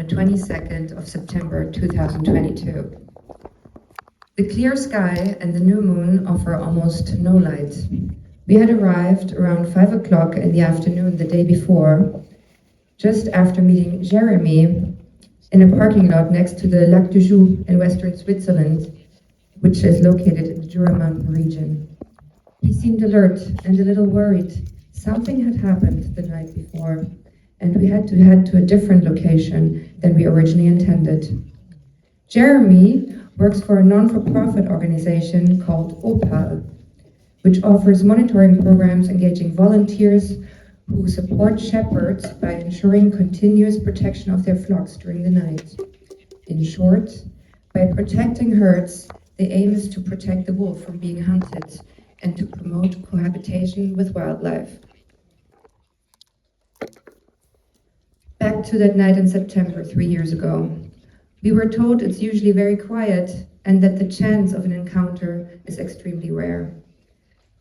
22nd of September 2022. The clear sky and the new moon offer almost no light. We had arrived around 5 o'clock in the afternoon the day before, just after meeting Jeremy in a parking lot next to the Lac du Joux in western Switzerland, which is located in the Jura Mountain region. He seemed alert and a little worried. Something had happened the night before, and we had to head to a different location than we originally intended. Jeremy works for a non-for-profit organization called OPAL, which offers monitoring programs engaging volunteers who support shepherds by ensuring continuous protection of their flocks during the night. In short, by protecting herds, the aim is to protect the wolf from being hunted and to promote cohabitation with wildlife. Back to that night in September 3 years ago. We were told it's usually very quiet and that the chance of an encounter is extremely rare.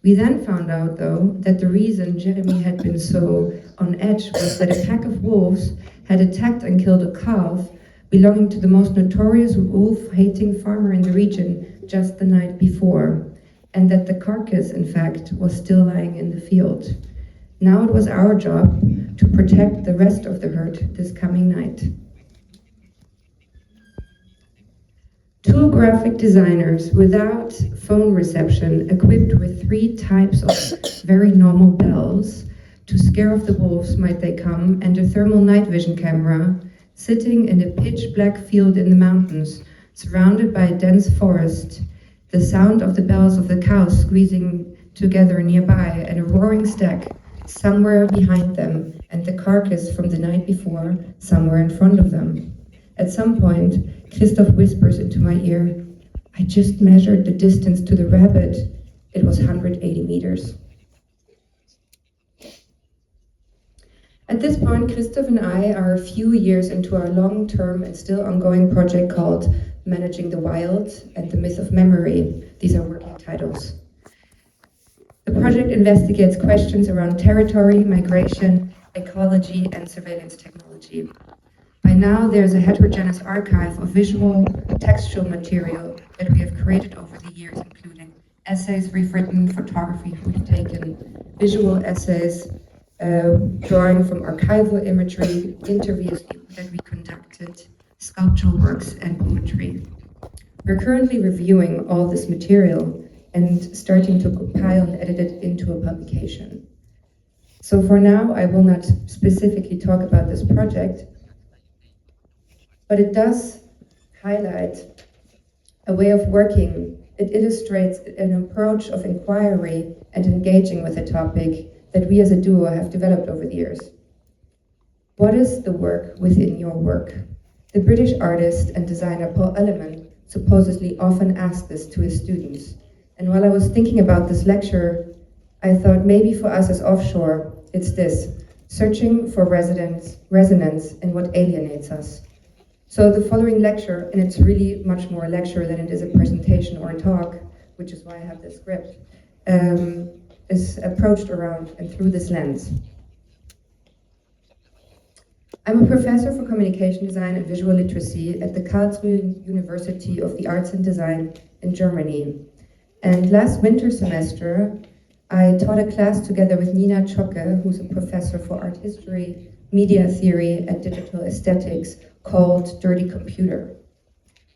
We then found out, though, that the reason Jeremy had been so on edge was that a pack of wolves had attacked and killed a calf belonging to the most notorious wolf-hating farmer in the region just the night before, and that the carcass, in fact, was still lying in the field. Now it was our job to protect the rest of the herd this coming night. Two graphic designers without phone reception, equipped with 3 types of very normal bells to scare off the wolves might they come, and a thermal night vision camera, sitting in a pitch black field in the mountains, surrounded by a dense forest, the sound of the bells of the cows squeezing together nearby, and a roaring stack somewhere behind them, and the carcass from the night before somewhere in front of them. At some point, Christoph whispers into my ear, "I just measured the distance to the rabbit. It was 180 meters. At this point, Christoph and I are a few years into our long-term and still ongoing project called Managing the Wild and the Myth of Memory. These are working titles. The project investigates questions around territory, migration, ecology, and surveillance technology. By now, there's a heterogeneous archive of visual, textual material that we have created over the years, including essays we've written, photography we've taken, visual essays, drawing from archival imagery, interviews that we conducted, sculptural works, and poetry. We're currently reviewing all this material and starting to compile and edit it into a publication. So for now, I will not specifically talk about this project, but it does highlight a way of working. It illustrates an approach of inquiry and engaging with a topic that we as a duo have developed over the years. What is the work within your work? The British artist and designer Paul Elliman supposedly often asked this to his students. And while I was thinking about this lecture, I thought maybe for us as offshore, it's this, searching for resonance in what alienates us. So the following lecture, and it's really much more a lecture than it is a presentation or a talk, which is why I have this script, is approached around and through this lens. I'm a professor for communication design and visual literacy at the Karlsruhe University of the Arts and Design in Germany. And last winter semester, I taught a class together with Nina Czocke, who's a professor for art history, media theory, and digital aesthetics, called Dirty Computer.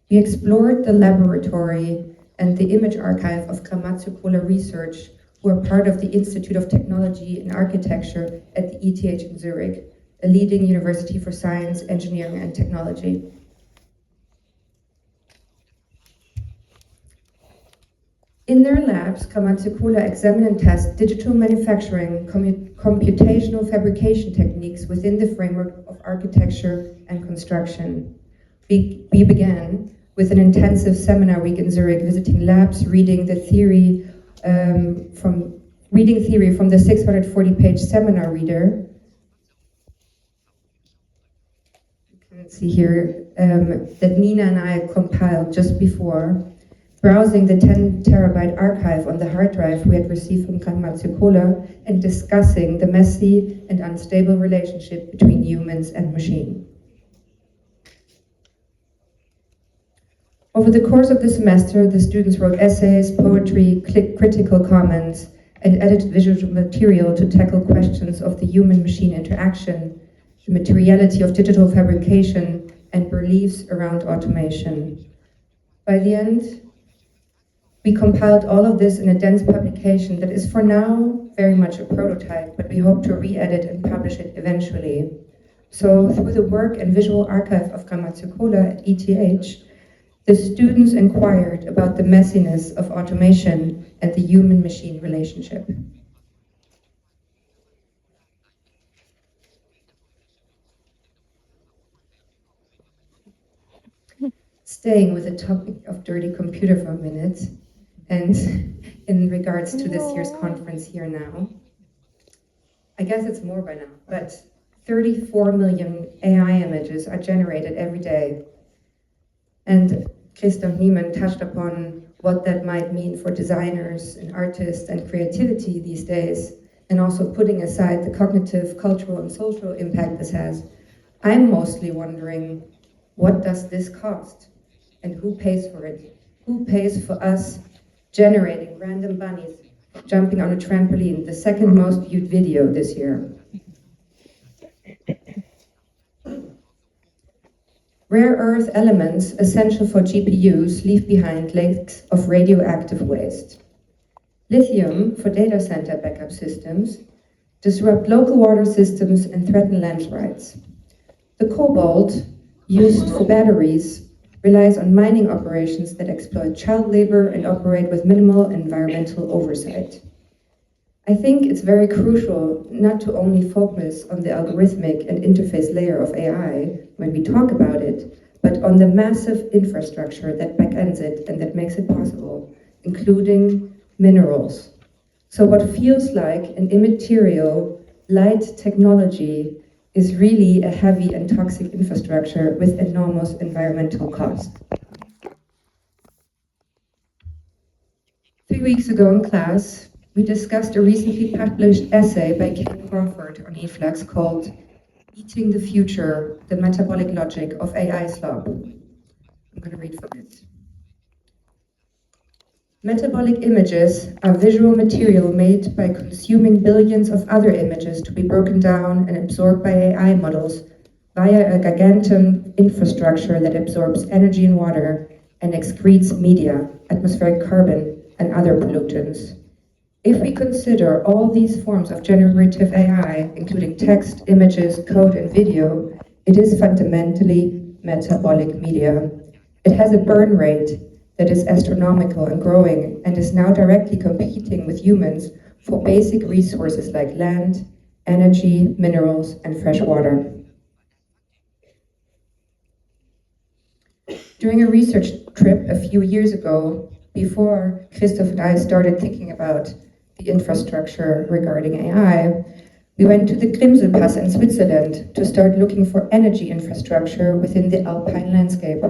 We explored the laboratory and the image archive of Kamatsu Kola Research, who are part of the Institute of Technology and Architecture at the ETH in Zurich, a leading university for science, engineering, and technology. In their labs, Kamatsu Kola examine and test digital manufacturing, computational fabrication techniques within the framework of architecture and construction. We began with an intensive seminar week in Zurich, visiting labs, reading theory from the 640-page seminar reader. You can see here that Nina and I compiled just before, browsing the 10 terabyte archive on the hard drive we had received from Kamatsu Kola, and discussing the messy and unstable relationship between humans and machine. Over the course of the semester, the students wrote essays, poetry, critical comments, and edited visual material to tackle questions of the human-machine interaction, the materiality of digital fabrication, and beliefs around automation. By the end, we compiled all of this in a dense publication that is for now very much a prototype, but we hope to re-edit and publish it eventually. So through the work and visual archive of Grammatikola at ETH, the students inquired about the messiness of automation and the human-machine relationship. Staying with the topic of dirty computer for a minute, and in regards to this year's conference here now, I guess it's more by now, but 34 million AI images are generated every day. And Christoph Niemann touched upon what that might mean for designers and artists and creativity these days, and also putting aside the cognitive, cultural, and social impact this has. I'm mostly wondering, what does this cost? And who pays for it? Who pays for us generating random bunnies jumping on a trampoline, the second most viewed video this year? Rare earth elements essential for GPUs leave behind lakes of radioactive waste. Lithium for data center backup systems disrupt local water systems and threaten land rights. The cobalt used for batteries relies on mining operations that exploit child labor and operate with minimal environmental oversight. I think it's very crucial not to only focus on the algorithmic and interface layer of AI when we talk about it, but on the massive infrastructure that backends it and that makes it possible, including minerals. So what feels like an immaterial, light technology is really a heavy and toxic infrastructure with enormous environmental cost. 3 weeks ago in class, we discussed a recently published essay by Kate Crawford on eFlux called Eating the Future, the Metabolic Logic of AI Slop. I'm going to read from it. Metabolic images are visual material made by consuming billions of other images to be broken down and absorbed by AI models via a gargantuan infrastructure that absorbs energy and water and excretes media, atmospheric carbon, and other pollutants. If we consider all these forms of generative AI, including text, images, code, and video, it is fundamentally metabolic media. It has a burn rate that is astronomical and growing, and is now directly competing with humans for basic resources like land, energy, minerals, and fresh water. During a research trip a few years ago, before Christoph and I started thinking about the infrastructure regarding AI, we went to the Grimselpass in Switzerland to start looking for energy infrastructure within the alpine landscape.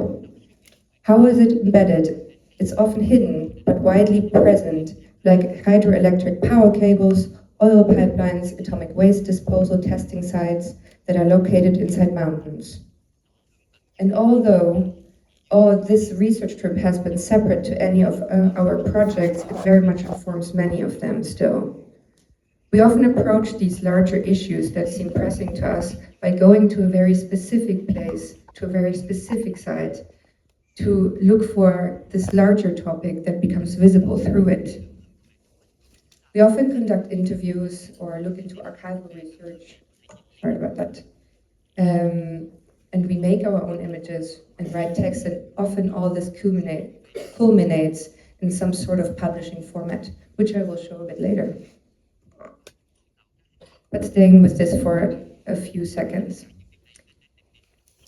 How is it embedded? It's often hidden, but widely present, like hydroelectric power cables, oil pipelines, atomic waste disposal testing sites that are located inside mountains. And although this research trip has been separate to any of our projects, it very much informs many of them still. We often approach these larger issues that seem pressing to us by going to a very specific place, to a very specific site, to look for this larger topic that becomes visible through it. We often conduct interviews or look into archival research, sorry about that, and we make our own images and write text, and often all this culminates in some sort of publishing format, which I will show a bit later. But staying with this for a few seconds.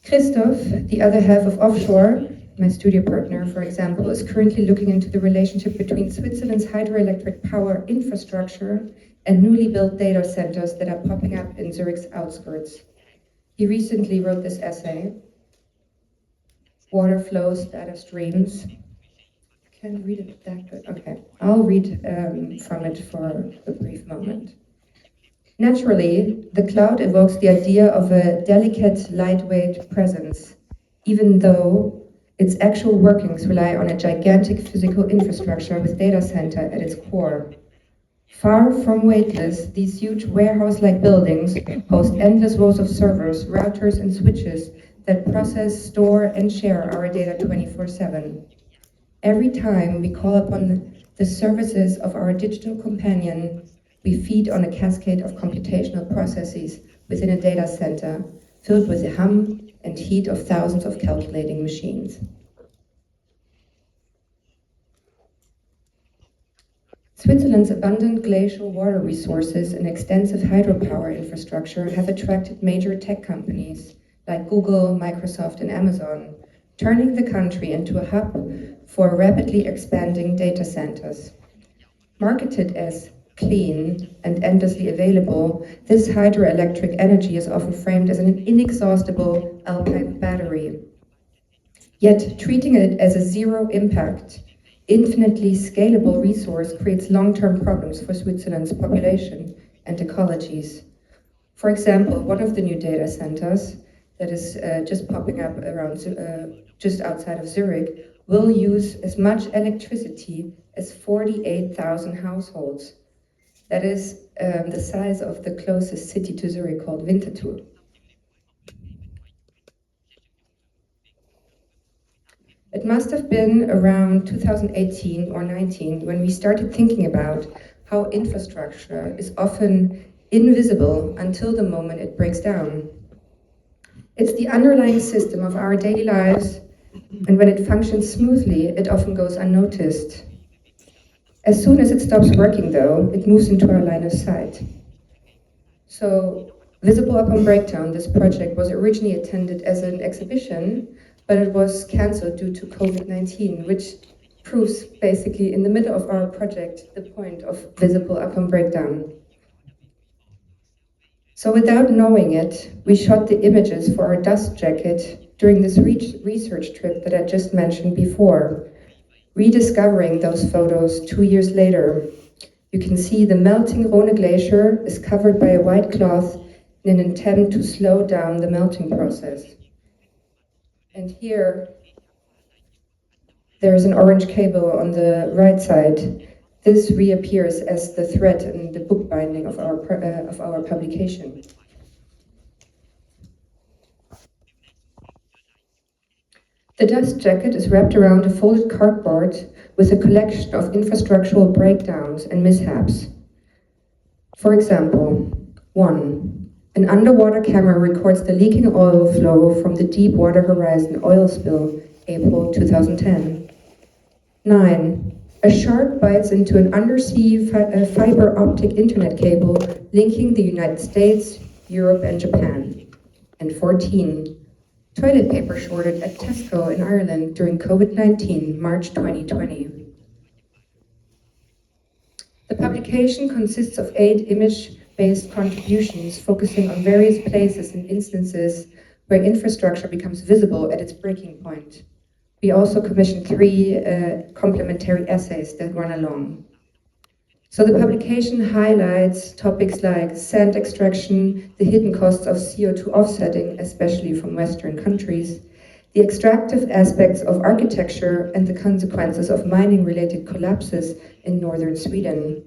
Christoph, the other half of Offshore, my studio partner, for example, is currently looking into the relationship between Switzerland's hydroelectric power infrastructure and newly built data centers that are popping up in Zurich's outskirts. He recently wrote this essay, Water Flows, Data Streams. I can't read it that good. Okay, I'll read from it for a brief moment. Naturally, the cloud evokes the idea of a delicate, lightweight presence, even though Its actual workings rely on a gigantic physical infrastructure with data center at its core. Far from weightless, these huge warehouse-like buildings host endless rows of servers, routers, and switches that process, store, and share our data 24/7. Every time we call upon the services of our digital companion, we feed on a cascade of computational processes within a data center filled with the hum and heat of thousands of calculating machines. Switzerland's abundant glacial water resources and extensive hydropower infrastructure have attracted major tech companies like Google, Microsoft, and Amazon, turning the country into a hub for rapidly expanding data centers. Marketed as clean and endlessly available, this hydroelectric energy is often framed as an inexhaustible alpine battery. Yet, treating it as a zero-impact, infinitely scalable resource creates long-term problems for Switzerland's population and ecologies. For example, one of the new data centers that is just popping up around just outside of Zurich will use as much electricity as 48,000 households. That is the size of the closest city to Zurich called Winterthur. It must have been around 2018 or 19 when we started thinking about how infrastructure is often invisible until the moment it breaks down. It's the underlying system of our daily lives, and when it functions smoothly, it often goes unnoticed. As soon as it stops working, though, it moves into our line of sight. So, Visible Upon Breakdown, this project was originally intended as an exhibition, but it was cancelled due to COVID-19, which proves basically in the middle of our project the point of Visible Upon Breakdown. So without knowing it, we shot the images for our dust jacket during this research trip that I just mentioned before. Rediscovering those photos 2 years later, you can see the melting Rhone Glacier is covered by a white cloth in an attempt to slow down the melting process. And here, there's an orange cable on the right side. This reappears as the thread in the book binding of our publication. The dust jacket is wrapped around a folded cardboard with a collection of infrastructural breakdowns and mishaps. For example, 1. An underwater camera records the leaking oil flow from the Deepwater Horizon oil spill, April 2010. 9. A shark bites into an undersea fiber optic internet cable linking the United States, Europe, and Japan. And 14. Toilet paper shortage at Tesco in Ireland during COVID-19, March 2020. The publication consists of 8 image-based contributions focusing on various places and instances where infrastructure becomes visible at its breaking point. We also commissioned 3 complementary essays that run along. So the publication highlights topics like sand extraction, the hidden costs of CO2 offsetting, especially from Western countries, the extractive aspects of architecture, and the consequences of mining-related collapses in northern Sweden.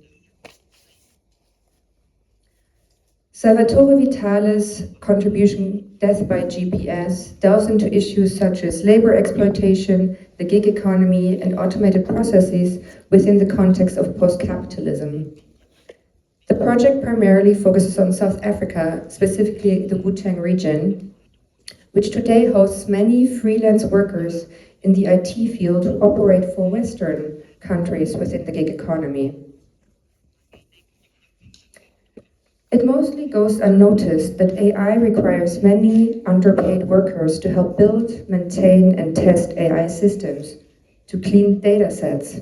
Salvatore Vitale's contribution, Death by GPS, delves into issues such as labor exploitation, the gig economy, and automated processes within the context of post-capitalism. The project primarily focuses on South Africa, specifically the Gauteng region, which today hosts many freelance workers in the IT field who operate for Western countries within the gig economy. It mostly goes unnoticed that AI requires many underpaid workers to help build, maintain, and test AI systems, to clean data sets.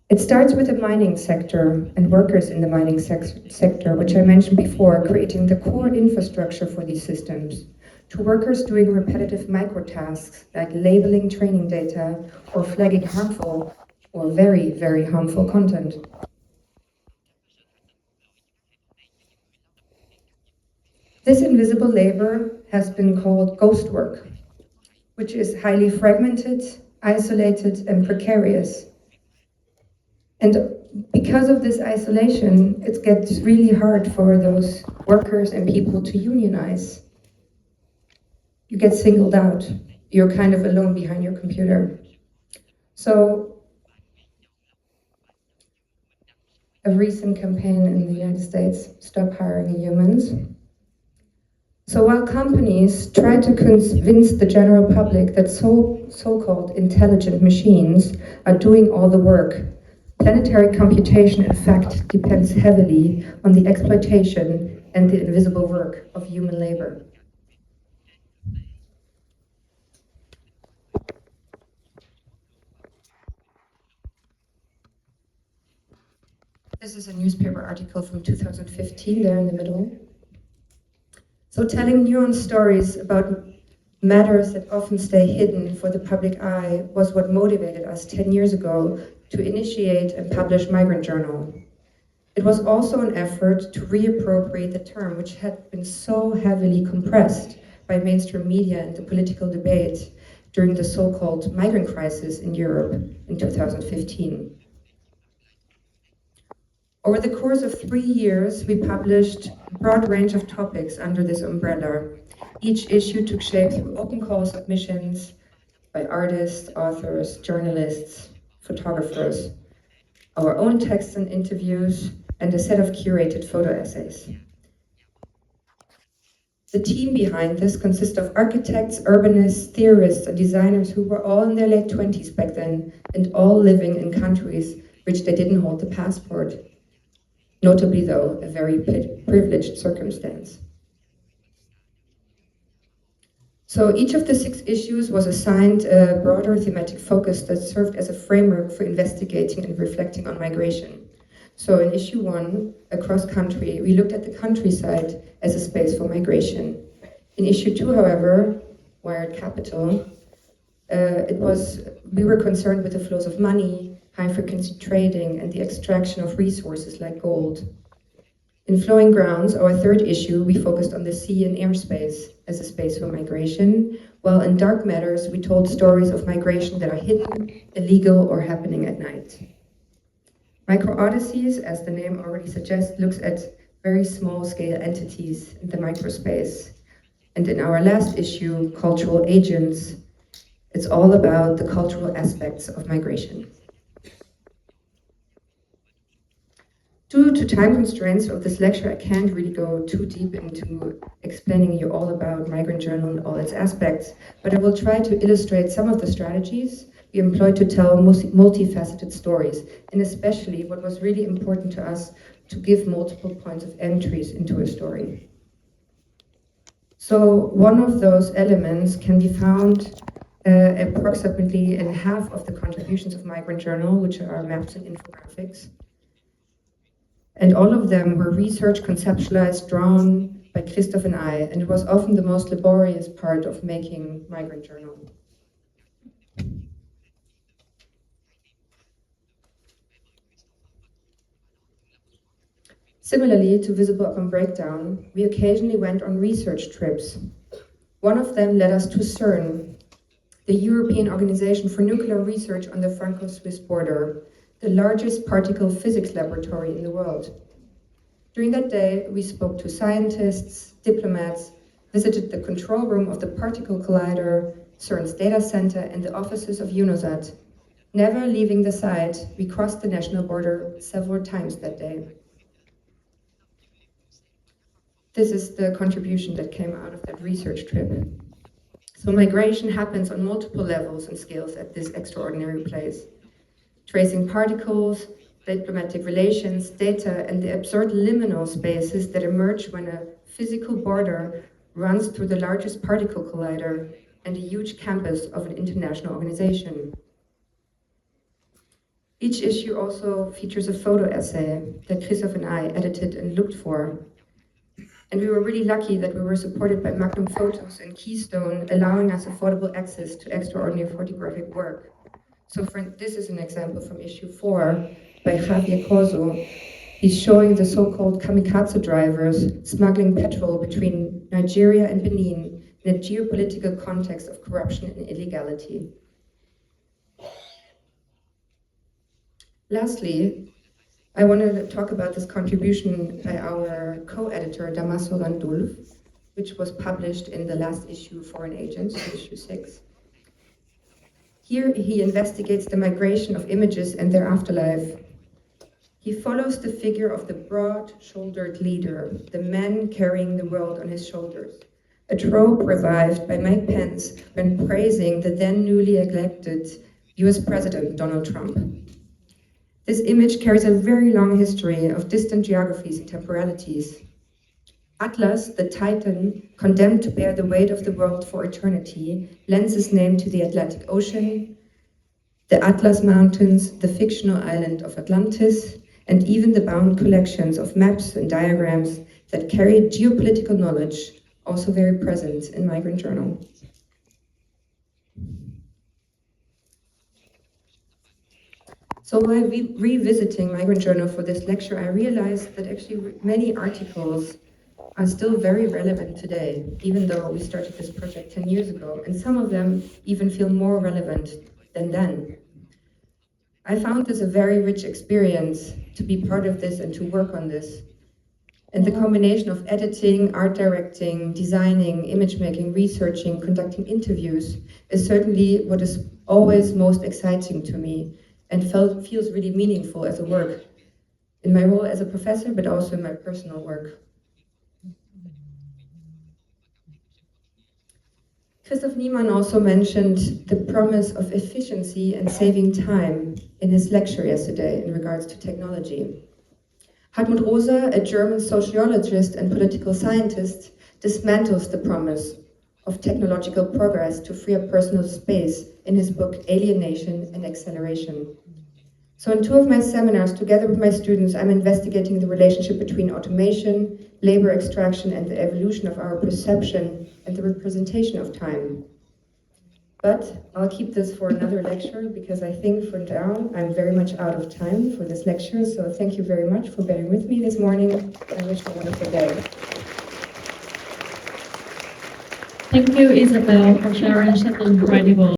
It starts with the mining sector and workers in the mining sector, which I mentioned before, creating the core infrastructure for these systems, to workers doing repetitive microtasks like labeling training data or flagging harmful or very, very harmful content. This invisible labor has been called ghost work. which is highly fragmented, isolated, and precarious. And because of this isolation, it gets really hard for those workers and people to unionize. You get singled out. You're kind of alone behind your computer. So a recent campaign in the United States, Stop Hiring Humans. So while companies try to convince the general public that so-called intelligent machines are doing all the work, planetary computation, in fact, depends heavily on the exploitation and the invisible work of human labor. This is a newspaper article from 2015, there in the middle. So telling nuanced stories about matters that often stay hidden for the public eye was what motivated us 10 years ago to initiate and publish Migrant Journal. It was also an effort to reappropriate the term, which had been so heavily compressed by mainstream media and the political debate during the so-called migrant crisis in Europe in 2015. Over the course of 3 years, we published a broad range of topics under this umbrella. Each issue took shape through open call submissions by artists, authors, journalists, photographers, our own texts and interviews, and a set of curated photo essays. The team behind this consists of architects, urbanists, theorists, and designers who were all in their late 20s back then, and all living in countries which they didn't hold the passport. Notably, though, a very privileged circumstance. So each of the 6 issues was assigned a broader thematic focus that served as a framework for investigating and reflecting on migration. So in issue 1, Across Country, we looked at the countryside as a space for migration. In issue 2, however, Wired Capital, we were concerned with the flows of money, high-frequency trading, and the extraction of resources like gold. In Flowing Grounds, our 3rd issue, we focused on the sea and airspace as a space for migration, while in Dark Matters, we told stories of migration that are hidden, illegal, or happening at night. Micro-Odysseys, as the name already suggests, looks at very small-scale entities in the microspace. And in our last issue, Cultural Agents, it's all about the cultural aspects of migration. Due to time constraints of this lecture, I can't really go too deep into explaining you all about Migrant Journal and all its aspects, but I will try to illustrate some of the strategies we employed to tell multifaceted stories, and especially what was really important to us, to give multiple points of entries into a story. So one of those elements can be found approximately in half of the contributions of Migrant Journal, which are maps and infographics. And all of them were research, conceptualized, drawn by Christoph and I, and it was often the most laborious part of making Migrant Journal. Similarly to Visible Upon Breakdown, we occasionally went on research trips. One of them led us to CERN, the European Organization for Nuclear Research on the Franco-Swiss border, the largest particle physics laboratory in the world. During that day, we spoke to scientists, diplomats, visited the control room of the particle collider, CERN's data center, and the offices of UNOSAT. Never leaving the site, we crossed the national border several times that day. This is the contribution that came out of that research trip. So migration happens on multiple levels and scales at this extraordinary place. Tracing particles, diplomatic relations, data, and the absurd liminal spaces that emerge when a physical border runs through the largest particle collider and a huge campus of an international organization. Each issue also features a photo essay that Christoph and I edited and looked for. And we were really lucky that we were supported by Magnum Photos and Keystone, allowing us affordable access to extraordinary photographic work. So this is an example from issue 4 by Javier Corso. He's showing the so-called kamikaze drivers smuggling petrol between Nigeria and Benin in a geopolitical context of corruption and illegality. Lastly, I wanted to talk about this contribution by our co-editor, Damaso Randulf, which was published in the last issue, Foreign Agents, issue 6. Here he investigates the migration of images and their afterlife. He follows the figure of the broad-shouldered leader, the man carrying the world on his shoulders, a trope revived by Mike Pence when praising the then newly elected US President Donald Trump. This image carries a very long history of distant geographies and temporalities. Atlas, the Titan, condemned to bear the weight of the world for eternity, lends its name to the Atlantic Ocean, the Atlas Mountains, the fictional island of Atlantis, and even the bound collections of maps and diagrams that carry geopolitical knowledge, also very present in Migrant Journal. So while revisiting Migrant Journal for this lecture, I realized that actually many articles are still very relevant today, even though we started this project 10 years ago, and some of them even feel more relevant than then. I found this a very rich experience to be part of this and to work on this. And the combination of editing, art directing, designing, image making, researching, conducting interviews is certainly what is always most exciting to me and feels really meaningful as a work in my role as a professor, but also in my personal work. Christoph Niemann also mentioned the promise of efficiency and saving time in his lecture yesterday in regards to technology. Hartmut Rosa, a German sociologist and political scientist, dismantles the promise of technological progress to free up personal space in his book Alienation and Acceleration. So in 2 of my seminars, together with my students, I'm investigating the relationship between automation, labor extraction, and the evolution of our perception and the representation of time. But I'll keep this for another lecture because I think for now I'm very much out of time for this lecture. So thank you very much for bearing with me this morning. I wish you a wonderful day. Thank you, Isabel, for sharing such incredible